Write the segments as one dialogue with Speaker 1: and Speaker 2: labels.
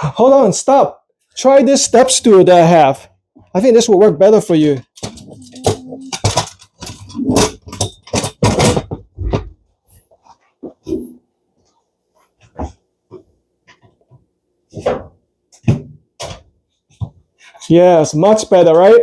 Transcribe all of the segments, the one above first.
Speaker 1: Hold on, stop. Try this step stool that I have. I think this will work better for you. Yes, much better, right?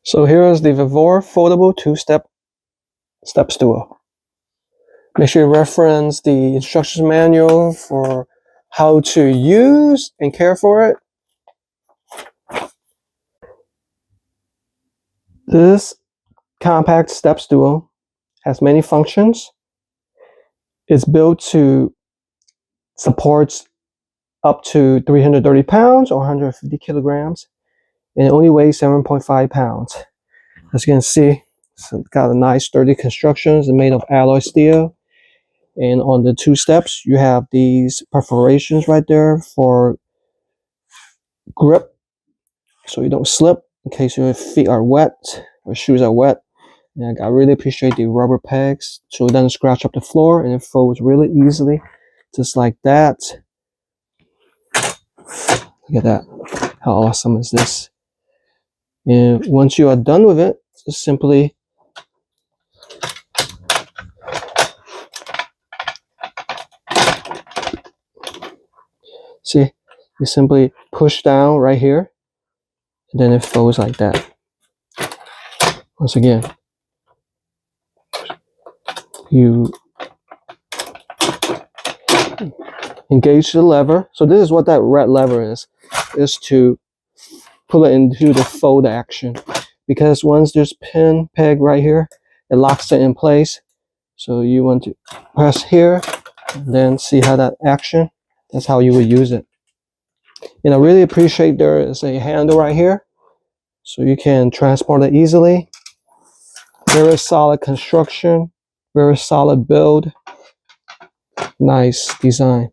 Speaker 1: So here is the VEVOR Foldable Two-Step Step Stool. Make sure you reference the instructions manual for how to use and care for it. This compact step stool has many functions. It's built to support up to 330 pounds or 150 kilograms, and it only weighs 7.5 pounds. As you can see, it's got a nice sturdy construction. It's made of alloy steel. And on the two steps, you have these perforations right there for grip, so you don't slip in case your feet are wet or shoes are wet. And I really appreciate the rubber pegs so it doesn't scratch up the floor, and it folds really easily, just like that. Look at that. How awesome is this? And once you are done with it, just simply see, you simply push down right here, and then it folds like that. Once again, you engage the lever. So this is what that red lever is to pull it into the fold action. Because once there's pin peg right here, it locks it in place. So you want to press here, and then see how that action, that's how you would use it. And I really appreciate there is a handle right here, so you can transport it easily. Very solid construction, very solid build, nice design.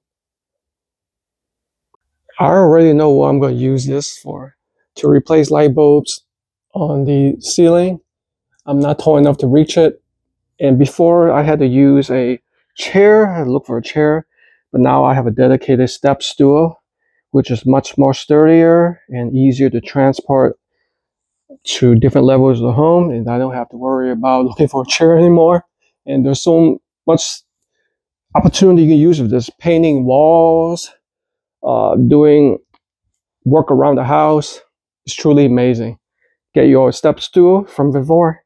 Speaker 1: I already know what I'm going to use this for, to replace light bulbs on the ceiling. I'm not tall enough to reach it, and before I had to use a chair. I had to look for a chair, but now I have a dedicated step stool, which is much more sturdier and easier to transport to different levels of the home, and I don't have to worry about looking for a chair anymore. And there's so much opportunity you can use with this: painting walls, doing work around the house. It's truly amazing. Get your step stool from VEVOR.